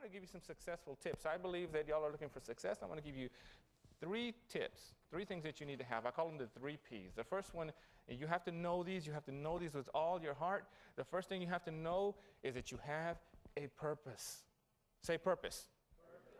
want to give you some successful tips. I believe that y'all are looking for success. I want to give you 3 tips, 3 things that you need to have. I call them the 3 Ps. The first one, you have to know these. You have to know these with all your heart. The first thing you have to know is that you have a purpose. Say purpose.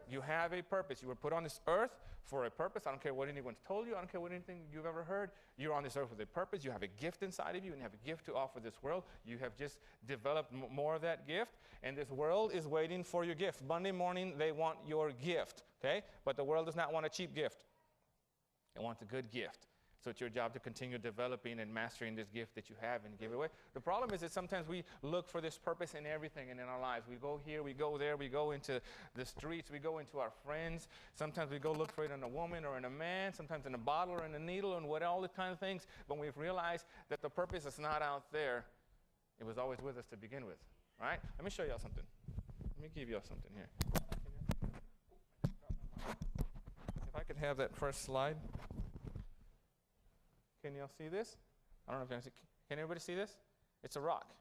You have a purpose. You were put on this earth for a purpose. I don't care what anyone's told you. I don't care what anything you've ever heard. You're on this earth with a purpose. You have a gift inside of you, and you have a gift to offer this world. You have just developed more of that gift, and this world is waiting for your gift. Monday morning, they want your gift, okay? But the world does not want a cheap gift. It wants a good gift. So it's your job to continue developing and mastering this gift that you have and give it away. The problem is that sometimes we look for this purpose in everything and in our lives. We go here, we go there, we go into the streets, we go into our friends. Sometimes we go look for it in a woman or in a man, sometimes in a bottle or in a needle and all the kind of things. But we've realized that the purpose is not out there. It was always with us to begin with, all right? Let me show y'all something. Let me give y'all something here. If I could have that first slide. Can y'all see this? I don't know if you can see. Can everybody see this? It's a rock.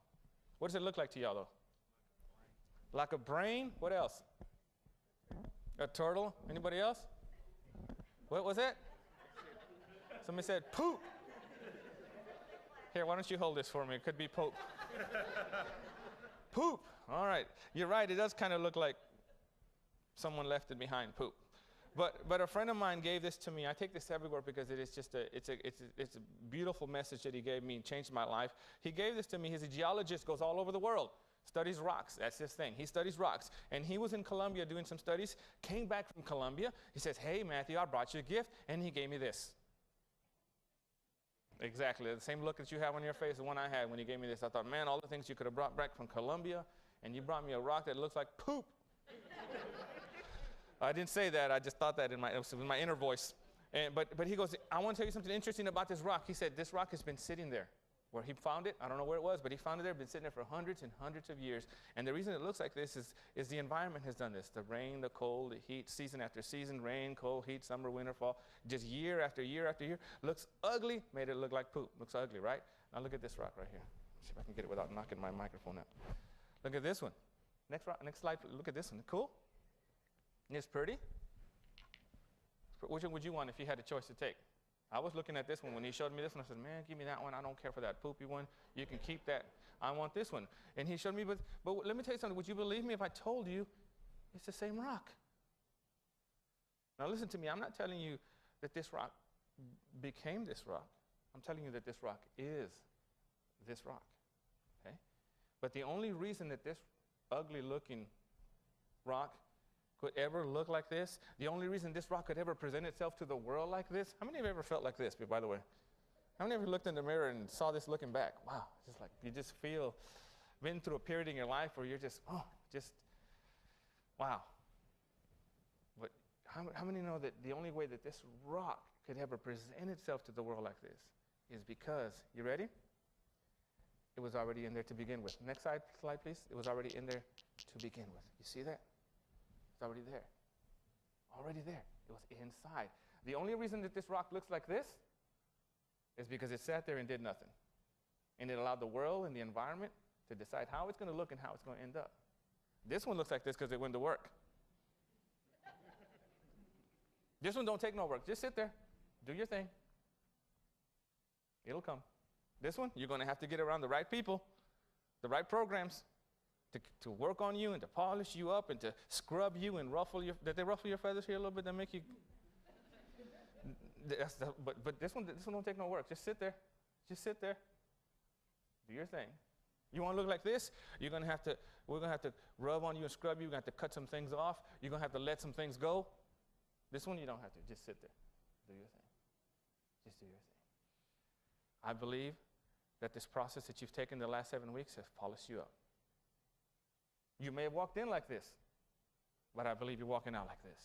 What does it look like to y'all, though? Like a brain? What else? A turtle? Anybody else? What was it? Somebody said poop. Here, why don't you hold this for me? It could be poop. Poop. All right. You're right. It does kind of look like someone left it behind, poop. But a friend of mine gave this to me. I take this everywhere because it is just it's a beautiful message that he gave me and changed my life. He gave this to me. He's a geologist, goes all over the world, studies rocks. That's his thing. He studies rocks. And he was in Colombia doing some studies, came back from Colombia. He says, hey, Matthew, I brought you a gift. And he gave me this. Exactly. The same look that you have on your face, the one I had when he gave me this. I thought, man, all the things you could have brought back from Colombia, and you brought me a rock that looks like poop. I didn't say that. I just thought that in my inner voice. But he goes, I want to tell you something interesting about this rock. He said, this rock has been sitting there. Where he found it, I don't know where it was, but he found it there, been sitting there for hundreds and hundreds of years. And the reason it looks like this is the environment has done this. The rain, the cold, the heat, season after season, rain, cold, heat, summer, winter, fall, just year after year after year. Looks ugly, made it look like poop. Looks ugly, right? Now look at this rock right here. See if I can get it without knocking my microphone out. Look at this one. Next slide, look at this one. Cool? Isn't this pretty? Which one would you want if you had a choice to take? I was looking at this one when he showed me this one. I said, man, give me that one. I don't care for that poopy one. You can keep that. I want this one. And he showed me, but let me tell you something. Would you believe me if I told you it's the same rock? Now listen to me. I'm not telling you that this rock became this rock. I'm telling you that this rock is this rock. Okay? But the only reason that this ugly-looking rock could ever look like this, the only reason this rock could ever present itself to the world like this, how many of you ever felt like this, by the way? How many of you looked in the mirror and saw this looking back? Wow, just like you just feel, been through a period in your life where you're just, wow. But how many know that the only way that this rock could ever present itself to the world like this is because, you ready? It was already in there to begin with. Next slide, please. It was already in there to begin with. You see that? It's already there. Already there. It was inside. The only reason that this rock looks like this is because it sat there and did nothing. And it allowed the world and the environment to decide how it's going to look and how it's going to end up. This one looks like this because it went to work. This one don't take no work. Just sit there. Do your thing. It'll come. This one, you're going to have to get around the right people, the right programs, to work on you and to polish you up and to scrub you and ruffle your, did they ruffle your feathers here a little bit that make you, but this one don't take no work. Just sit there. Just sit there. Do your thing. You want to look like this? We're going to have to rub on you and scrub you. We're going to have to cut some things off. You're going to have to let some things go. This one, you don't have to. Just sit there. Do your thing. Just do your thing. I believe that this process that you've taken the last 7 weeks has polished you up. You may have walked in like this, but I believe you're walking out like this.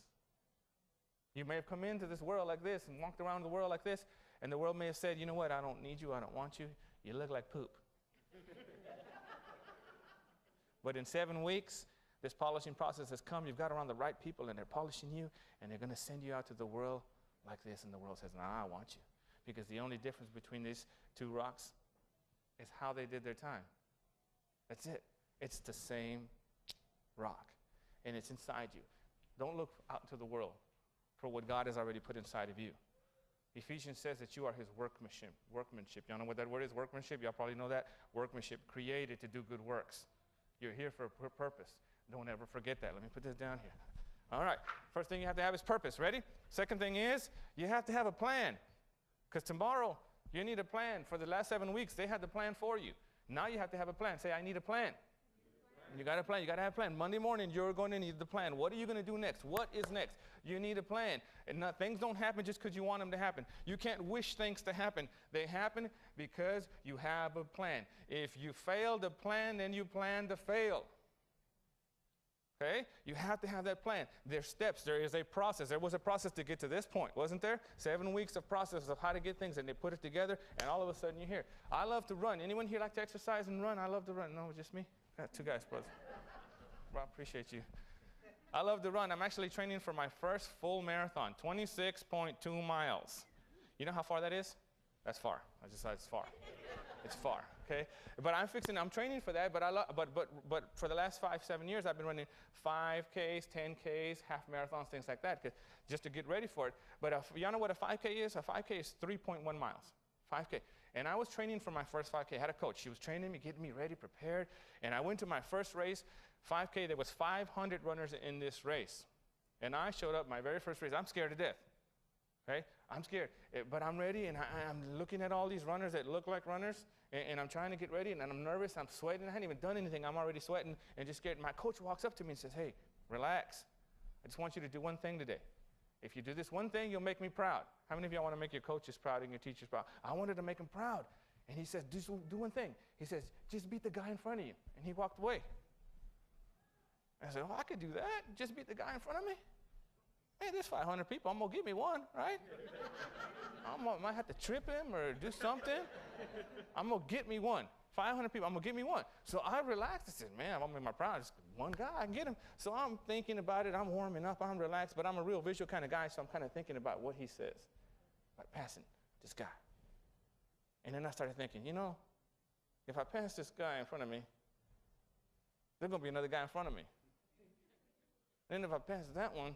You may have come into this world like this and walked around the world like this, and the world may have said, you know what, I don't need you, I don't want you. You look like poop. But in 7 weeks, this polishing process has come. You've got around the right people, and they're polishing you, and they're going to send you out to the world like this, and the world says, nah, I want you. Because the only difference between these two rocks is how they did their time. That's it. It's the same rock. and it's inside you. Don't look out into the world for what God has already put inside of you. Ephesians says that you are his workmanship. Y'all know what that word is, workmanship? Y'all probably know that. Workmanship, created to do good works. You're here for a purpose. Don't ever forget that. Let me put this down here. All right. First thing you have to have is purpose. Ready? Second thing is you have to have a plan. Because tomorrow you need a plan. For the last 7 weeks, they had the plan for you. Now you have to have a plan. Say, I need a plan. You got a plan. You got to have a plan. Monday morning, you're going to need the plan. What are you going to do next? What is next? You need a plan. And things don't happen just because you want them to happen. You can't wish things to happen. They happen because you have a plan. If you fail to plan, then you plan to fail. Okay? You have to have that plan. There's steps. There is a process. There was a process to get to this point, wasn't there? 7 weeks of process of how to get things, and they put it together, and all of a sudden you're here. I love to run. Anyone here like to exercise and run? I love to run. No, just me? Got 2 guys, brother. Bro, I appreciate you. I love to run. I'm actually training for my first full marathon, 26.2 miles. You know how far that is? That's far. I just said it's far. It's far, okay? But I'm training for that, but for the last 5-7 years, I've been running 5Ks, 10Ks, half marathons, things like that, just to get ready for it. But y'all know what a 5K is? A 5K is 3.1 miles, 5K. And I was training for my first 5K. I had a coach. She was training me, getting me ready, prepared. And I went to my first race, 5K. There was 500 runners in this race. And I showed up my very first race. I'm scared to death. Okay? I'm scared. But I'm ready, and I'm looking at all these runners that look like runners, and I'm trying to get ready, and I'm nervous. I'm sweating. I hadn't even done anything. I'm already sweating and just scared. My coach walks up to me and says, hey, relax. I just want you to do one thing today. If you do this one thing, you'll make me proud. How many of y'all want to make your coaches proud and your teachers proud? I wanted to make them proud. And he says, just do one thing. He says, just beat the guy in front of you. And he walked away. I said, oh, I could do that. Just beat the guy in front of me? Man, there's 500 people. I'm going to give me one, right? I might have to trip him or do something. I'm going to get me one. 500 people, I'm going to get me one. So I relaxed. I said, man, I'm going to make my proud. Just one guy, I can get him. So I'm thinking about it. I'm warming up. I'm relaxed. But I'm a real visual kind of guy, so I'm kind of thinking about what he says. Like passing this guy. And then I started thinking, you know, if I pass this guy in front of me, there's going to be another guy in front of me. Then if I pass that one,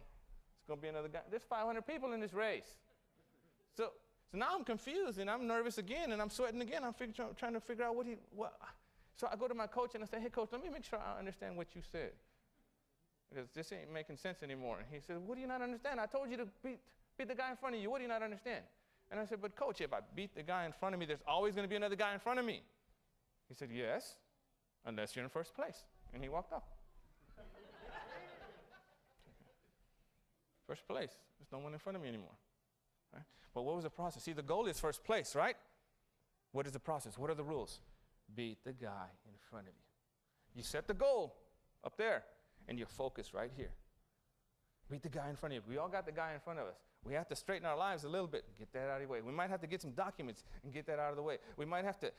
it's going to be another guy. There's 500 people in this race. So now I'm confused, and I'm nervous again, and I'm sweating again. I'm trying to figure out what. So I go to my coach, and I say, hey, coach, let me make sure I understand what you said. Because this ain't making sense anymore. And he said, what do you not understand? I told you to beat the guy in front of you. What do you not understand? And I said, but coach, if I beat the guy in front of me, there's always going to be another guy in front of me. He said, yes, unless you're in first place. And he walked off. First place. There's no one in front of me anymore. Right? But what was the process? See, the goal is first place, right? What is the process? What are the rules? Beat the guy in front of you. You set the goal up there, and you focus right here. Beat the guy in front of you. We all got the guy in front of us. We have to straighten our lives a little bit, get that out of the way. We might have to get some documents and get that out of the way. We might have to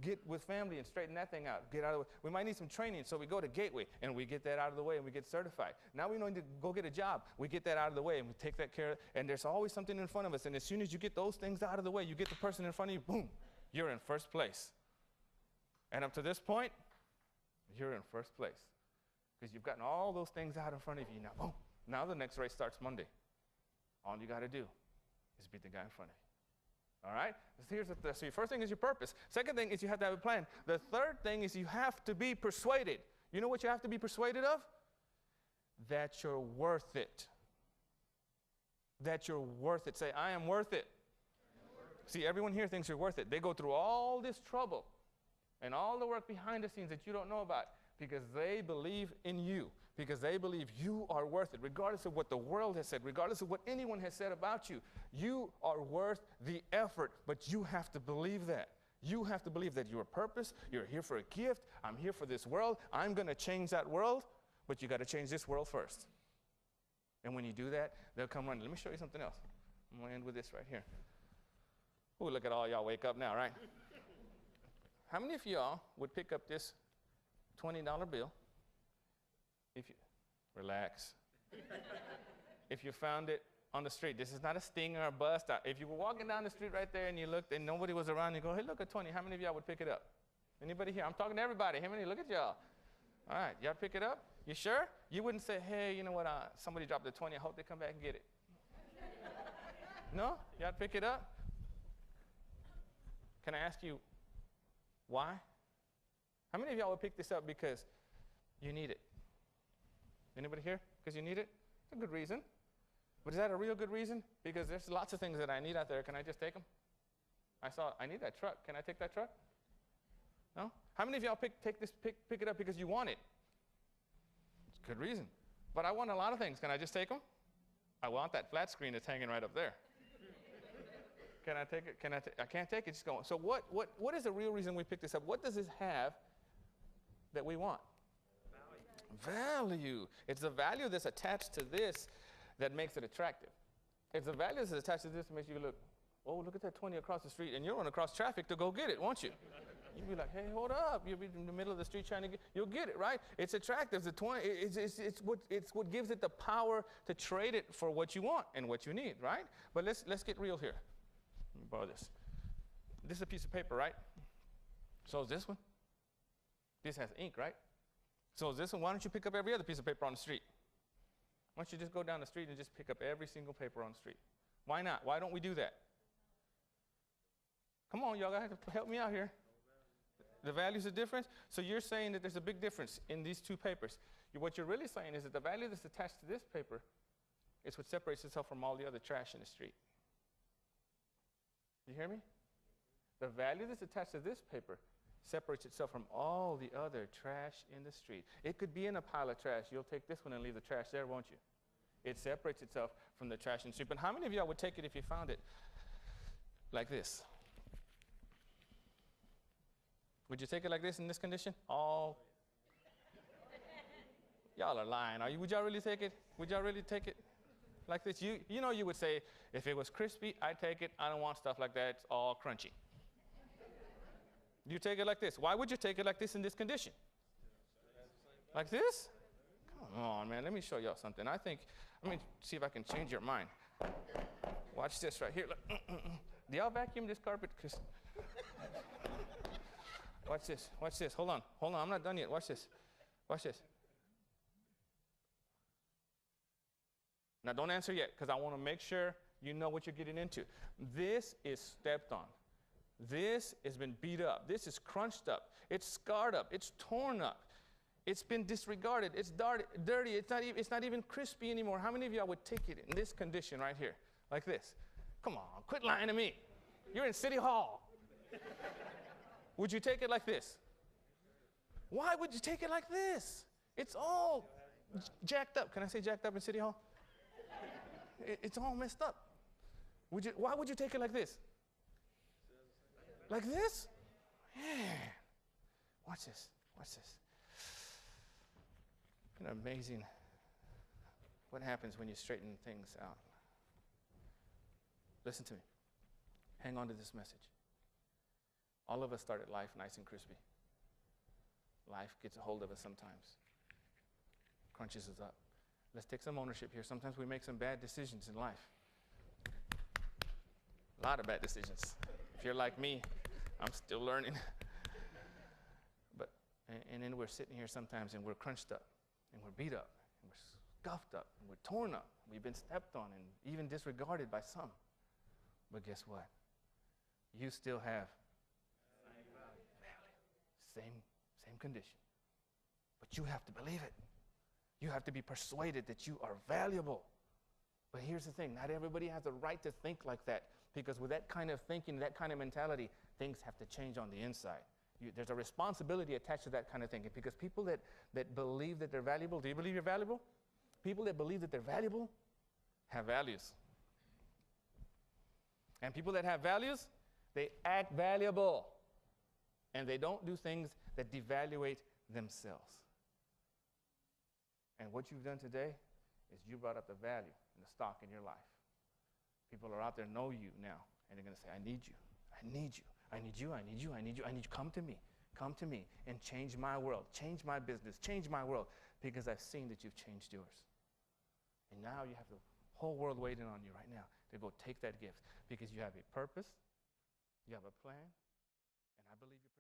get with family and straighten that thing out, get out of the way. We might need some training, so we go to Gateway and we get that out of the way and we get certified. Now we need to go get a job. We get that out of the way and we take that care of, and there's always something in front of us. And as soon as you get those things out of the way, you get the person in front of you, boom, you're in first place. And up to this point, you're in first place because you've gotten all those things out in front of you. Now, boom, now the next race starts Monday. All you got to do is beat the guy in front of you. All right? So your first thing is your purpose. Second thing is you have to have a plan. The third thing is you have to be persuaded. You know what you have to be persuaded of? That you're worth it. That you're worth it. Say, I am worth it. See, everyone here thinks you're worth it. They go through all this trouble and all the work behind the scenes that you don't know about because they believe in you. Because they believe you are worth it, regardless of what the world has said, regardless of what anyone has said about you. You are worth the effort, but you have to believe that. You have to believe that your purpose, you're here for a gift, I'm here for this world, I'm going to change that world, but you got to change this world first. And when you do that, they'll come running. Let me show you something else. I'm going to end with this right here. Ooh, look at all y'all wake up now, right? How many of y'all would pick up this $20 bill? If you relax. If you found it on the street, this is not a sting or a bust. If you were walking down the street right there and you looked and nobody was around, you go, hey, look at 20. How many of y'all would pick it up? Anybody here? I'm talking to everybody. How many? Look at y'all. All right, y'all pick it up? You sure? You wouldn't say, hey, you know what, somebody dropped the 20. I hope they come back and get it. No? You ought to pick it up? Can I ask you why? How many of y'all would pick this up because you need it? Anybody here? Because you need it? It's a good reason. But is that a real good reason? Because there's lots of things that I need out there. Can I just take them? I need that truck. Can I take that truck? No? How many of y'all pick it up because you want it? It's a good reason. But I want a lot of things. Can I just take them? I want that flat screen that's hanging right up there. Can I take it? I can't take it. Just go. So what is the real reason we pick this up? What does this have that we want? Value. It's the value that's attached to this that makes it attractive. It's the value that's attached to this that makes you look, oh, look at that 20 across the street, and you'll run across traffic to go get it, won't you? You'll be like, hey, hold up. You'll be in the middle of the street trying to you'll get it, right? It's attractive. The 20, it's what gives it the power to trade it for what you want and what you need, right? But let's get real here. Let me borrow this. This is a piece of paper, right? So is this one. This has ink, right? So is this one. Why don't you pick up every other piece of paper on the street? Why don't you just go down the street and just pick up every single paper on the street? Why not? Why don't we do that? Come on, y'all got to help me out here. The values are different. So you're saying that there's a big difference in these two papers. What you're really saying is that the value that's attached to this paper is what separates itself from all the other trash in the street. You hear me? The value that's attached to this paper separates itself from all the other trash in the street. It could be in a pile of trash. You'll take this one and leave the trash there, won't you? It separates itself from the trash in the street. But how many of y'all would take it if you found it like this? Would you take it like this in this condition? All. Y'all are lying. Are you? Would y'all really take it? Would y'all really take it like this? You know you would say, if it was crispy, I'd take it. I don't want stuff like that. It's all crunchy. You take it like this. Why would you take it like this in this condition? Like this? Come on, man. Let me show y'all something. Let me see if I can change your mind. Watch this right here. Look. Do y'all vacuum this carpet? Watch this. Watch this. Hold on. I'm not done yet. Watch this. Watch this. Now, don't answer yet, because I want to make sure you know what you're getting into. This is stepped on. This has been beat up. This is crunched up. It's scarred up. It's torn up. It's been disregarded. It's dirty. It's not even crispy anymore. How many of y'all would take it in this condition right here, like this? Come on, quit lying to me. You're in City Hall. Would you take it like this? Why would you take it like this? It's all jacked up. Can I say jacked up in City Hall? It's all messed up. Why would you take it like this? Like this? Man. Watch this. Watch this. It's amazing what happens when you straighten things out. Listen to me. Hang on to this message. All of us started life nice and crispy. Life gets a hold of us sometimes. Crunches us up. Let's take some ownership here. Sometimes we make some bad decisions in life. A lot of bad decisions. If you're like me, I'm still learning. And then we're sitting here sometimes and we're crunched up and we're beat up and we're scuffed up and we're torn up. We've been stepped on and even disregarded by some. But guess what? You still have value. Same condition. But you have to believe it. You have to be persuaded that you are valuable. But here's the thing, not everybody has the right to think like that, because with that kind of thinking, that kind of mentality, things have to change on the inside. There's a responsibility attached to that kind of thinking, because people that believe that they're valuable, do you believe you're valuable? People that believe that they're valuable have values. And people that have values, they act valuable. And they don't do things that devaluate themselves. And what you've done today is you brought up the value and the stock in your life. People are out there know you now, and they're going to say, I need you. I need you. I need you. I need you. I need you. I need you. Come to me. Come to me and change my world. Change my business. Change my world, because I've seen that you've changed yours. And now you have the whole world waiting on you right now to go take that gift, because you have a purpose, you have a plan, and I believe you